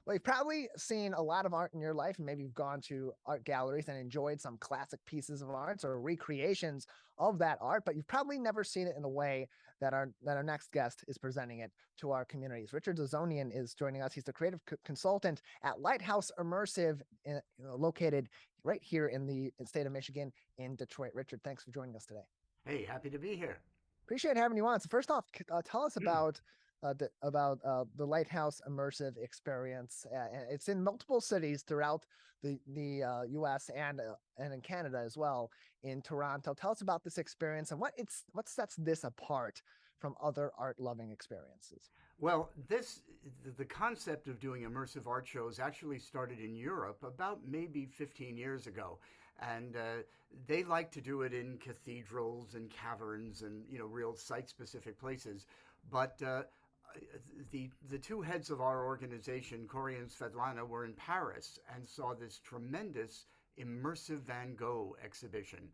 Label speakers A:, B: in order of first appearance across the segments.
A: Well, you've probably seen a lot of art in your life, and maybe you've gone to art galleries and enjoyed some classic pieces of art or recreations of that art, but you've probably never seen it in the way that our next guest is presenting it to our communities. Richard Ouzonian is joining us. He's the creative consultant at Lighthouse Immersive, located right here in the state of Michigan in Detroit. Richard, thanks for joining us today.
B: Hey, happy to be here.
A: Appreciate having you on. So first off, tell us about the Lighthouse Immersive experience. It's in multiple cities throughout the U.S. and in Canada as well. In Toronto, tell us about this experience and what sets this apart from other art loving experiences.
B: Well, the concept of doing immersive art shows actually started in Europe about maybe 15 years ago, and they like to do it in cathedrals and caverns and real site-specific places. But the two heads of our organization, Corey and Svetlana, were in Paris and saw this tremendous immersive Van Gogh exhibition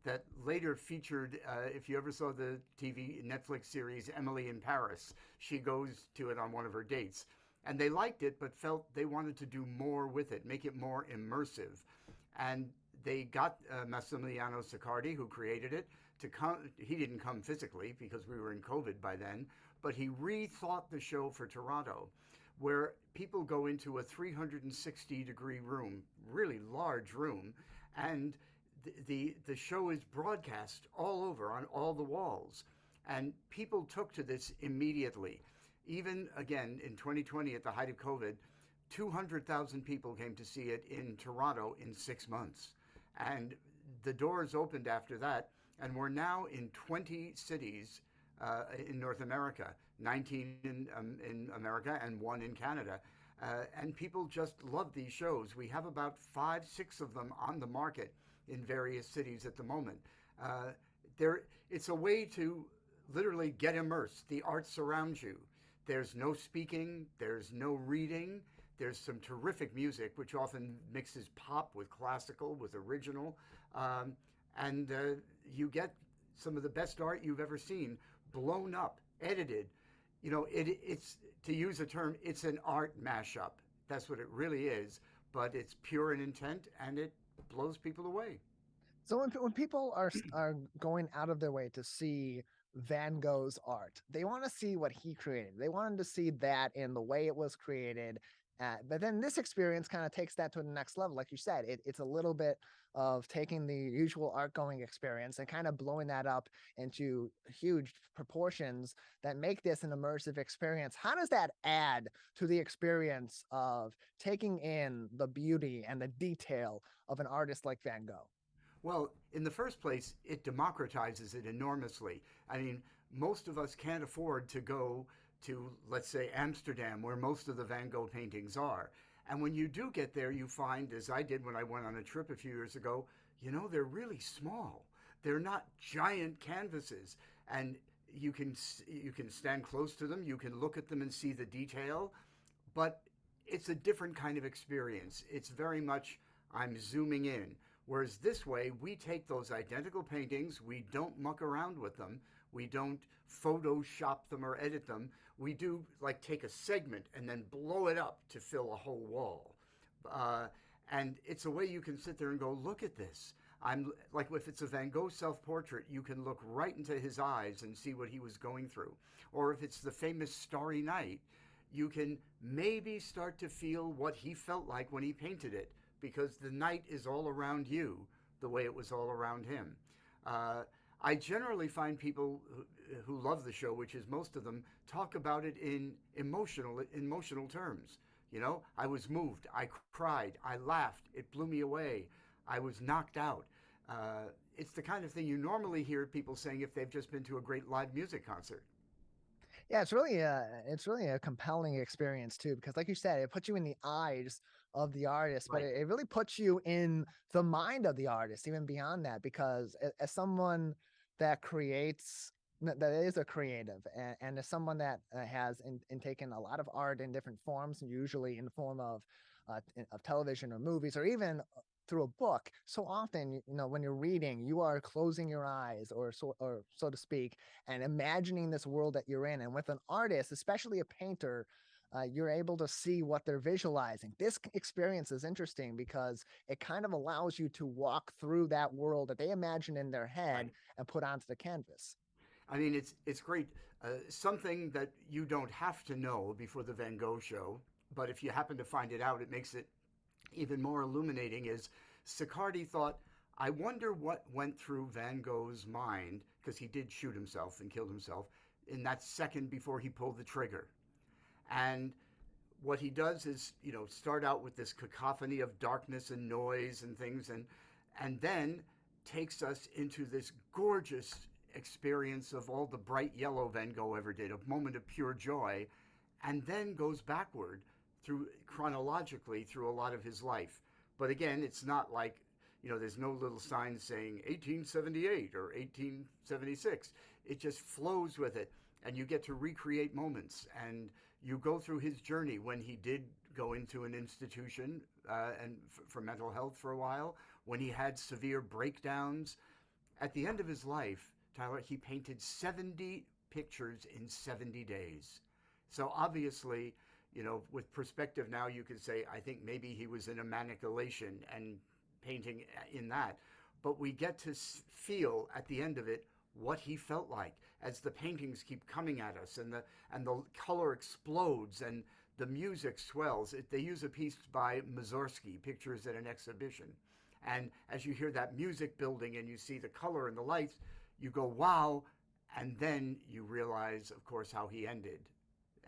B: that later featured, if you ever saw the TV Netflix series Emily in Paris, she goes to it on one of her dates. And they liked it, but felt they wanted to do more with it, make it more immersive. And they got Massimiliano Siccardi, who created it, to come. He didn't come physically because we were in COVID by then, but he rethought the show for Toronto, where people go into a 360-degree room, really large room, and the show is broadcast all over on all the walls, and people took to this immediately. Even again in 2020 at the height of COVID, 200,000 people came to see it in Toronto in 6 months, and the doors opened after that, and we're now in 20 cities in North America, 19 in America, and one in Canada. And people just love these shows. We have about 5, 6 of them on the market in various cities at the moment. It's a way to literally get immersed. The art surrounds you. There's no speaking, there's no reading. There's some terrific music, which often mixes pop with classical, with original. And you get some of the best art you've ever seen, blown up, edited. It's, to use a term, it's an art mashup. That's what it really is. But it's pure in intent, and it blows people away.
A: So when people are going out of their way to see Van Gogh's art, they want to see what he created. They wanted to see that in the way it was created. But then this experience kind of takes that to the next level. Like you said, it's a little bit of taking the usual art going experience and kind of blowing that up into huge proportions that make this an immersive experience. How does that add to the experience of taking in the beauty and the detail of an artist like Van Gogh?
B: Well, in the first place, it democratizes it enormously. I mean, most of us can't afford to go to, let's say, Amsterdam, where most of the Van Gogh paintings are. And when you do get there, you find, as I did when I went on a trip a few years ago, they're really small. They're not giant canvases. And you can stand close to them, you can look at them and see the detail, but it's a different kind of experience. It's very much I'm zooming in. Whereas this way, we take those identical paintings, we don't muck around with them, we don't Photoshop them or edit them. We do like take a segment and then blow it up to fill a whole wall. And it's a way you can sit there and go, look at this. I'm like, if it's a Van Gogh self-portrait, you can look right into his eyes and see what he was going through. Or if it's the famous Starry Night, you can maybe start to feel what he felt like when he painted it, because the night is all around you the way it was all around him. I generally find people who love the show, which is most of them, talk about it in emotional terms. I was moved, I cried, I laughed, it blew me away, I was knocked out. It's the kind of thing you normally hear people saying if they've just been to a great live music concert.
A: Yeah, it's really a compelling experience too, because like you said, it puts you in the eyes of the artist, but
B: Right.
A: it really puts you in the mind of the artist, even beyond that, because as someone that creates, that is a creative, and as someone that has taken a lot of art in different forms, usually in the form of television or movies, or even through a book. So often, when you're reading, you are closing your eyes, or so to speak, and imagining this world that you're in. And with an artist, especially a painter, you're able to see what they're visualizing. This experience is interesting because it kind of allows you to walk through that world that they imagine in their head
B: Right.
A: and put onto the canvas.
B: I mean, it's great. Something that you don't have to know before the Van Gogh show, but if you happen to find it out, it makes it even more illuminating. Is Sicardi thought, I wonder what went through Van Gogh's mind, because he did shoot himself and killed himself in that second before he pulled the trigger. And what he does is, start out with this cacophony of darkness and noise and things, and then takes us into this gorgeous experience of all the bright yellow Van Gogh ever did, a moment of pure joy, and then goes backward through chronologically through a lot of his life. But again, it's not like, there's no little sign saying 1878 or 1876. It just flows with it, and you get to recreate moments, and you go through his journey when he did go into an institution for mental health for a while, when he had severe breakdowns. At the end of his life, Tyler, he painted 70 pictures in 70 days. So obviously, with perspective now, you could say, I think maybe he was in a manic elation and painting in that. But we get to feel at the end of it what he felt like as the paintings keep coming at us, and the color explodes and the music swells. They use a piece by Mussorgsky, Pictures at an Exhibition. And as you hear that music building and you see the color and the lights, you go, wow. And then you realize, of course, how he ended.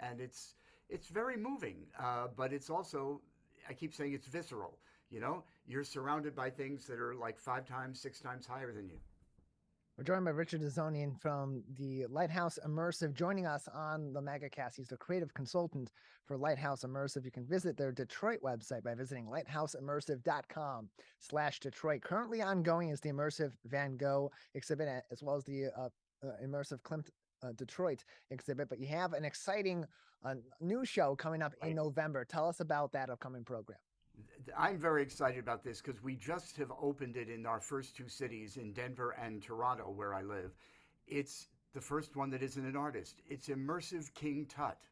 B: And it's very moving, but it's also, I keep saying, it's visceral. You're surrounded by things that are like 5 times, 6 times higher than you.
A: We're joined by Richard Ouzonian from the Lighthouse Immersive, joining us on the Megacast. He's the creative consultant for Lighthouse Immersive. You can visit their Detroit website by visiting lighthouseimmersive.com/Detroit. Currently ongoing is the Immersive Van Gogh exhibit, as well as the Immersive Klimt Detroit exhibit. But you have an exciting new show coming up in November. Tell us about that upcoming program.
B: I'm very excited about this because we just have opened it in our first 2 cities, in Denver and Toronto, where I live. It's the first one that isn't an artist. It's Immersive King Tut.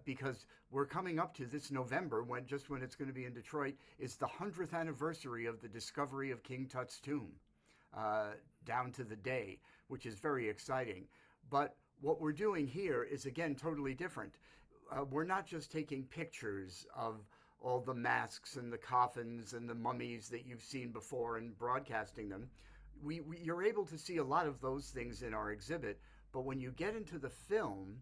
B: Because we're coming up to this November, when it's going to be in Detroit, is the 100th anniversary of the discovery of King Tut's tomb, down to the day, which is very exciting. But what we're doing here is, again, totally different. We're not just taking pictures of all the masks and the coffins and the mummies that you've seen before and broadcasting them. You're able to see a lot of those things in our exhibit, but when you get into the film,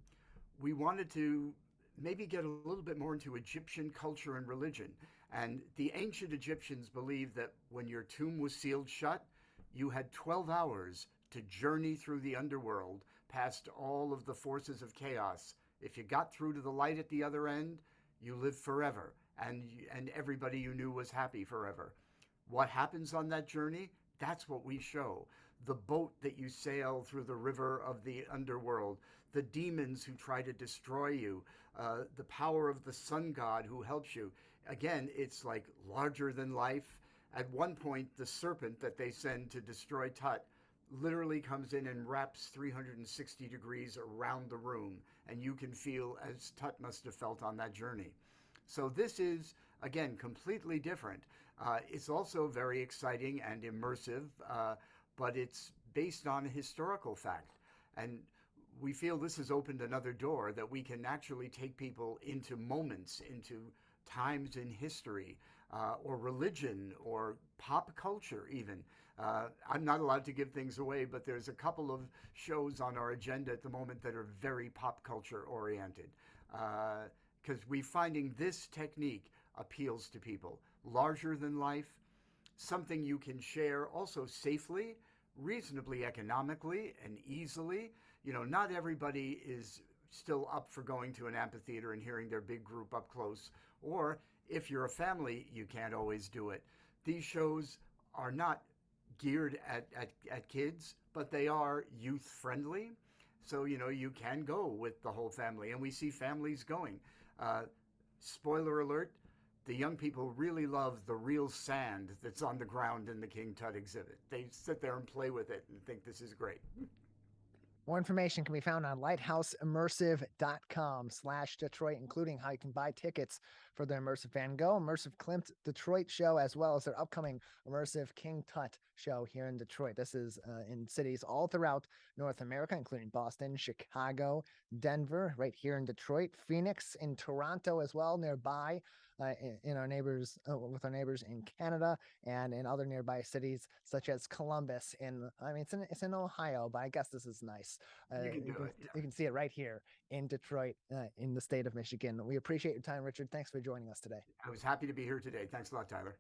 B: we wanted to maybe get a little bit more into Egyptian culture and religion. And the ancient Egyptians believed that when your tomb was sealed shut, you had 12 hours to journey through the underworld past all of the forces of chaos. If you got through to the light at the other end, you lived forever, and everybody you knew was happy forever. What happens on that journey? That's what we show. The boat that you sail through the river of the underworld, the demons who try to destroy you, the power of the sun god who helps you. Again, it's like larger than life. At one point, the serpent that they send to destroy Tut literally comes in and wraps 360 degrees around the room, and you can feel as Tut must have felt on that journey. So this is, again, completely different. It's also very exciting and immersive, but it's based on a historical fact. And we feel this has opened another door, that we can actually take people into moments, into times in history, or religion, or pop culture even. I'm not allowed to give things away, but there's a couple of shows on our agenda at the moment that are very pop culture oriented. Because we're finding this technique appeals to people. Larger than life, something you can share also safely, reasonably economically, and easily. Not everybody is still up for going to an amphitheater and hearing their big group up close. Or if you're a family, you can't always do it. These shows are not geared at kids, but they are youth friendly. So, you can go with the whole family, and we see families going. Spoiler alert, the young people really love the real sand that's on the ground in the King Tut exhibit. They sit there and play with it and think this is great.
A: More information can be found on lighthouseimmersive.com/Detroit, including how you can buy tickets for the Immersive Van Gogh, Immersive Klimt Detroit show, as well as their upcoming Immersive King Tut show here in Detroit. This is in cities all throughout North America, including Boston, Chicago, Denver, right here in Detroit, Phoenix, in Toronto as well, nearby. In our neighbors, with our neighbors in Canada and in other nearby cities such as Columbus. It's in Ohio, but I guess this is nice.
B: You can do it.
A: You can see it right here in Detroit, in the state of Michigan. We appreciate your time, Richard. Thanks for joining us today.
B: I was happy to be here today. Thanks a lot, Tyler.